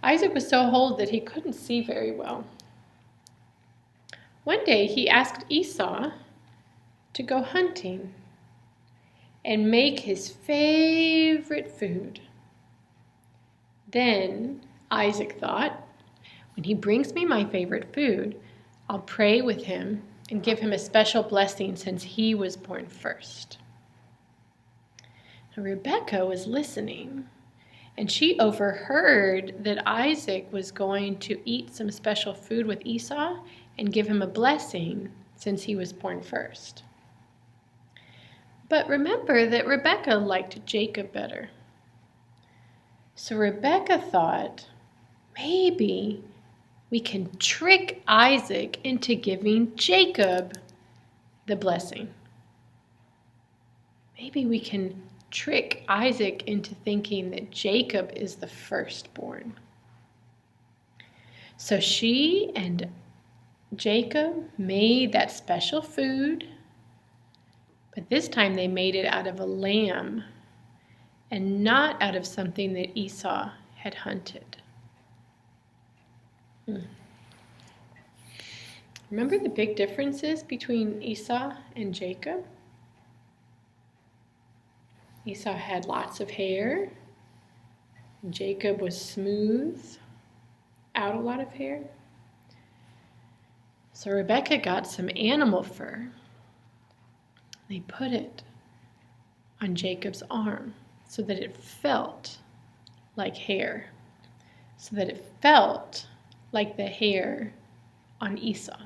Isaac was so old that he couldn't see very well. One day he asked Esau to go hunting and make his favorite food. Then Isaac thought, when he brings me my favorite food, I'll pray with him and give him a special blessing since he was born first. Now, Rebekah was listening, and she overheard that Isaac was going to eat some special food with Esau and give him a blessing since he was born first. But remember that Rebekah liked Jacob better. So Rebekah thought, maybe we can trick Isaac into giving Jacob the blessing. Maybe we can trick Isaac into thinking that Jacob is the firstborn. So she and Jacob made that special food, but this time they made it out of a lamb and not out of something that Esau had hunted. Remember the big differences between Esau and Jacob? Esau had lots of hair. Jacob was smooth, out a lot of hair. So Rebekah got some animal fur. They put it on Jacob's arm so that it felt like hair, so that it felt like the hair on Esau.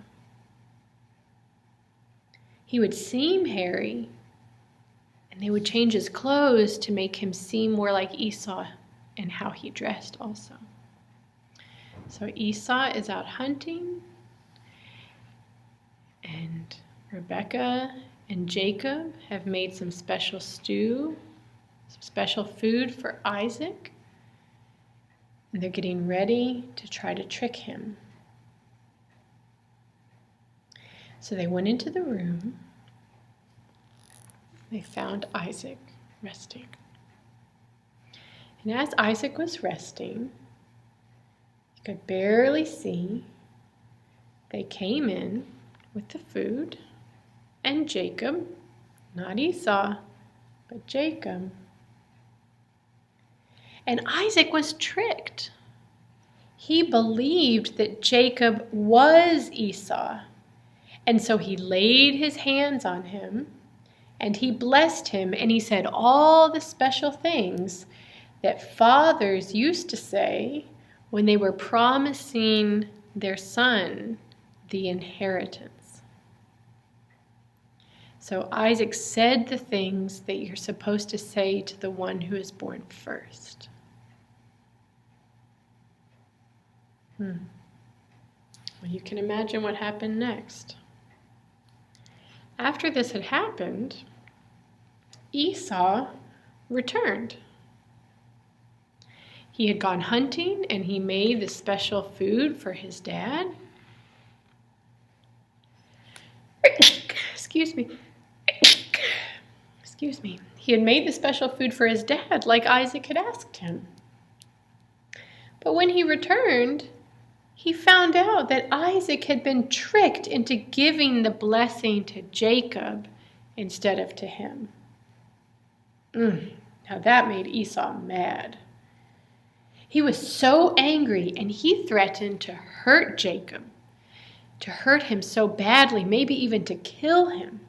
He would seem hairy, and they would change his clothes to make him seem more like Esau and how he dressed also. So Esau is out hunting, and Rebekah and Jacob have made some special stew, some special food for Isaac, and they're getting ready to try to trick him. So they went into the room. They found Isaac resting. And as Isaac was resting, he could barely see, they came in with the food, and Jacob, not Esau, but Jacob. And Isaac was tricked. He believed that Jacob was Esau, and so he laid his hands on him, and he blessed him, and he said all the special things that fathers used to say when they were promising their son the inheritance. So Isaac said the things that you're supposed to say to the one who is born first. Well, you can imagine what happened next. After this had happened, Esau returned. He had gone hunting and he made the special food for his dad. Excuse me. He had made the special food for his dad like Isaac had asked him. But when he returned, he found out that Isaac had been tricked into giving the blessing to Jacob instead of to him. Now that made Esau mad. He was so angry, and he threatened to hurt Jacob, to hurt him so badly, maybe even to kill him.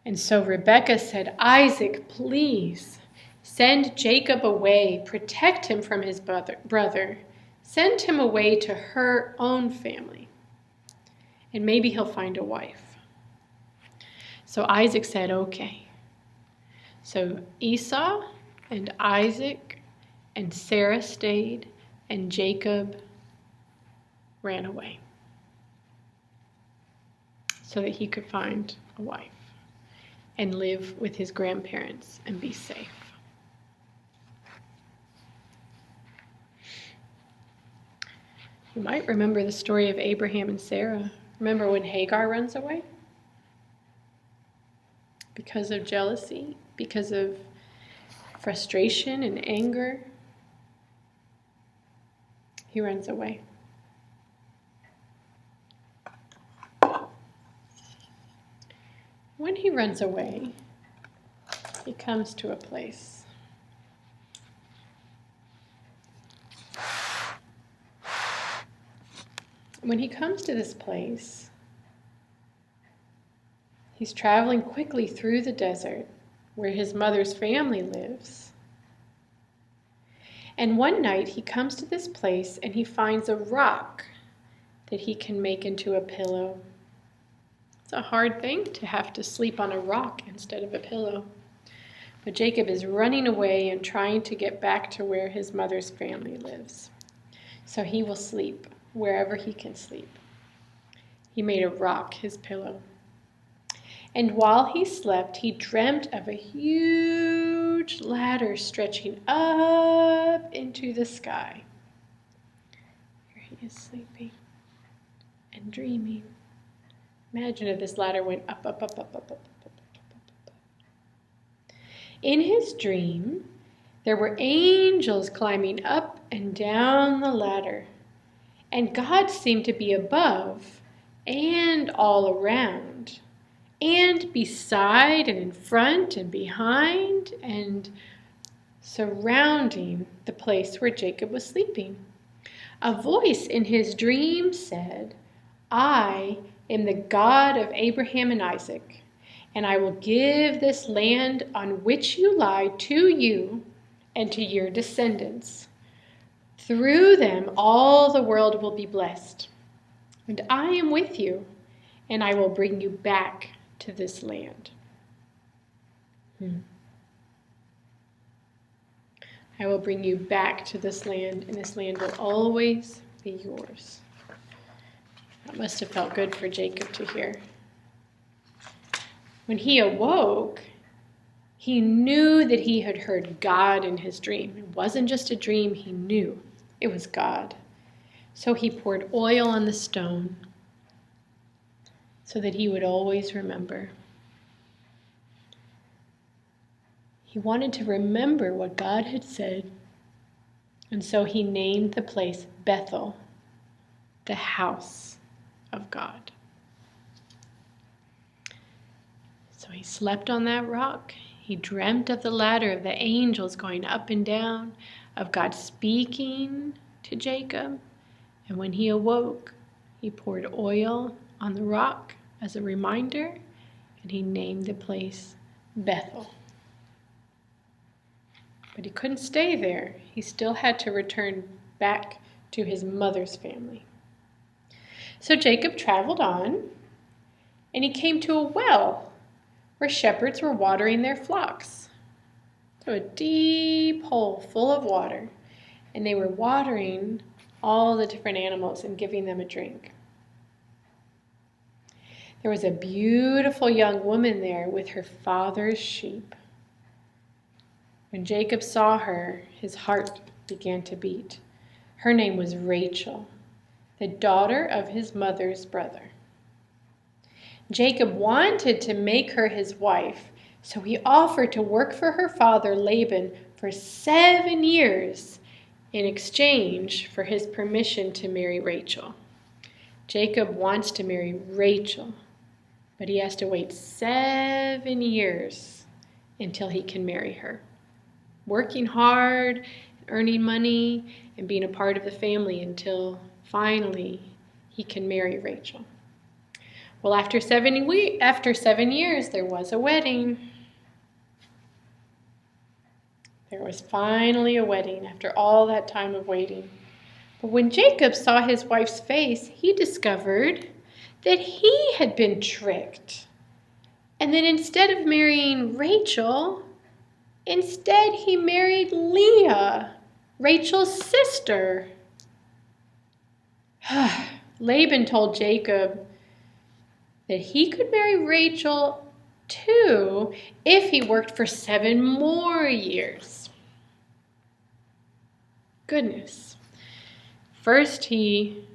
And so Rebekah said, Isaac, please, send Jacob away, protect him from his brother. Send him away to her own family, and maybe he'll find a wife. So Isaac said, okay. So Esau and Isaac and Sarah stayed, and Jacob ran away so that he could find a wife and live with his grandparents and be safe. You might remember the story of Abraham and Sarah. Remember when Hagar runs away? Because of jealousy, because of frustration and anger. he runs away. When he runs away, he comes to a place. When he comes to this place, he's traveling quickly through the desert where his mother's family lives. And one night he comes to this place and he finds a rock that he can make into a pillow. It's a hard thing to have to sleep on a rock instead of a pillow. But Jacob is running away and trying to get back to where his mother's family lives. So he will sleep wherever he can sleep. He made a rock his pillow. And while he slept, he dreamt of a huge ladder stretching up into the sky. Here he is sleeping and dreaming. Imagine if this ladder went up, up, up, up, up, up, up, up, up, up. In his dream, there were angels climbing up and down the ladder, and God seemed to be above and all around, and beside and in front and behind and surrounding the place where Jacob was sleeping. A voice in his dream said, "I am the God of Abraham and Isaac, and I will give this land on which you lie to you and to your descendants. Through them all the world will be blessed. And I am with you, and I will bring you back to this land." I will bring you back to this land, and this land will always be yours. That must have felt good for Jacob to hear. When he awoke, he knew that he had heard God in his dream. It wasn't just a dream, he knew it was God. So he poured oil on the stone so that he would always remember. He wanted to remember what God had said, and so he named the place Bethel, the house of God. So he slept on that rock. He dreamt of the ladder, of the angels going up and down, of God speaking to Jacob. And when he awoke, he poured oil on the rock as a reminder, and he named the place Bethel. But he couldn't stay there. He still had to return back to his mother's family. So Jacob traveled on, and he came to a well where shepherds were watering their flocks. So a deep hole full of water, and they were watering all the different animals and giving them a drink. There was a beautiful young woman there with her father's sheep. When Jacob saw her, his heart began to beat. Her name was Rachel, the daughter of his mother's brother. Jacob wanted to make her his wife, so he offered to work for her father Laban for 7 years in exchange for his permission to marry Rachel. Jacob wants to marry Rachel, but he has to wait 7 years until he can marry her. Working hard, earning money, and being a part of the family until finally he can marry Rachel. Well, after 7 years, there was a wedding. There was finally a wedding after all that time of waiting. But when Jacob saw his wife's face, he discovered that he had been tricked. And that instead of marrying Rachel, instead he married Leah, Rachel's sister. Laban told Jacob that he could marry Rachel too if he worked for 7 more years. Goodness. First he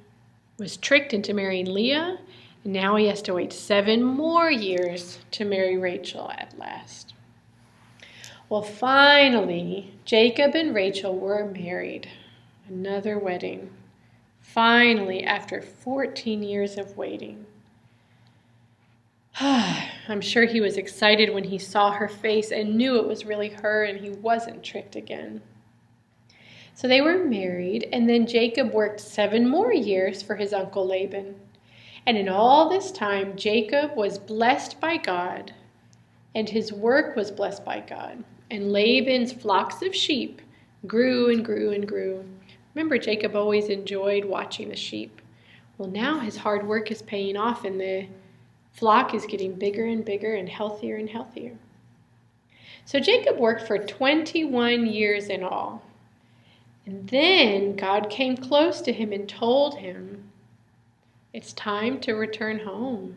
was tricked into marrying Leah, and now he has to wait 7 more years to marry Rachel at last. Well, finally, Jacob and Rachel were married. Another wedding. Finally, after 14 years of waiting. I'm sure he was excited when he saw her face and knew it was really her and he wasn't tricked again. So they were married, and then Jacob worked 7 more years for his uncle Laban. And in all this time, Jacob was blessed by God, and his work was blessed by God. And Laban's flocks of sheep grew and grew and grew. Remember, Jacob always enjoyed watching the sheep. Well, now his hard work is paying off, and the flock is getting bigger and bigger and healthier and healthier. So Jacob worked for 21 years in all. And then God came close to him and told him, it's time to return home.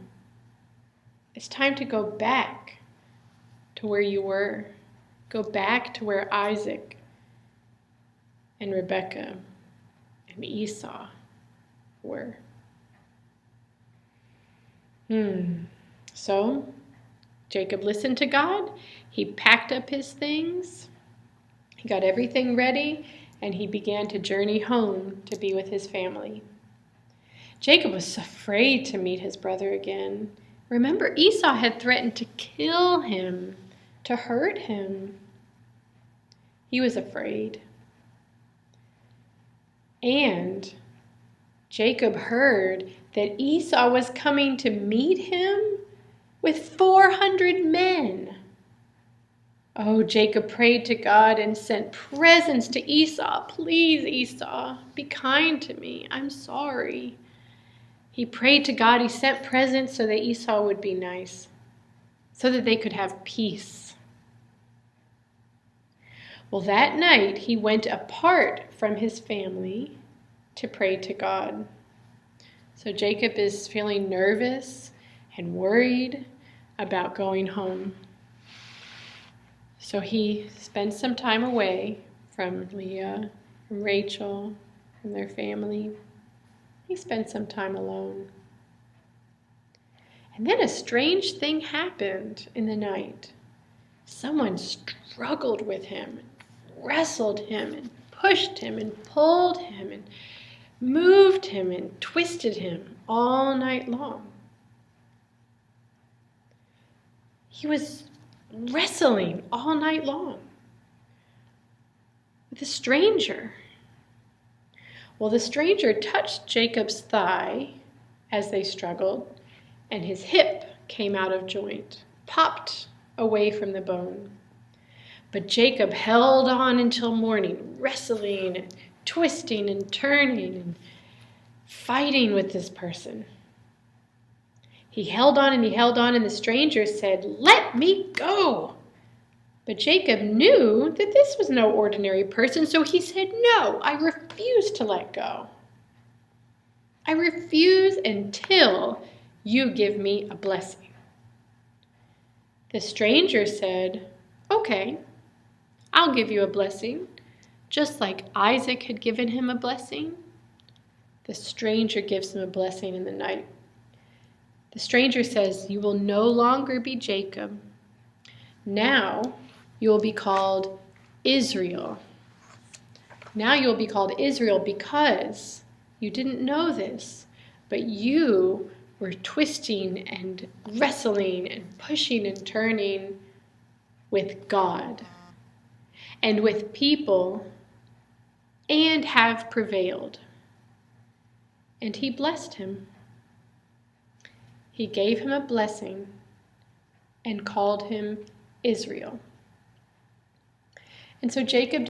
It's time to go back to where you were. Go back to where Isaac and Rebekah and Esau were. So Jacob listened to God. He packed up his things. He got everything ready, and he began to journey home to be with his family. Jacob was afraid to meet his brother again. Remember, Esau had threatened to kill him, to hurt him. He was afraid. And Jacob heard that Esau was coming to meet him with 400 men. Oh, Jacob prayed to God and sent presents to Esau. Please, Esau, be kind to me. I'm sorry. He prayed to God. He sent presents so that Esau would be nice, so that they could have peace. Well, that night he went apart from his family to pray to God. So Jacob is feeling nervous and worried about going home. So he spends some time away from Leah, from Rachel, from their family. He spent some time alone. And then a strange thing happened in the night. Someone struggled with him, wrestled him, and pushed him, and pulled him, and moved him, and twisted him all night long. He was wrestling all night long with a stranger. Well, the stranger touched Jacob's thigh as they struggled, and his hip came out of joint, popped away from the bone. But Jacob held on until morning, wrestling and twisting and turning and fighting with this person. He held on and he held on, and the stranger said, "Let me go." But Jacob knew that this was no ordinary person, so he said, "No, I refuse to let go. I refuse until you give me a blessing." The stranger said, "Okay, I'll give you a blessing." Just like Isaac had given him a blessing, the stranger gives him a blessing in the night. The stranger says, "You will no longer be Jacob. Now you will be called Israel. Now you will be called Israel because you didn't know this, but you were twisting and wrestling and pushing and turning with God and with people and have prevailed." And he blessed him. He gave him a blessing and called him Israel. And so Jacob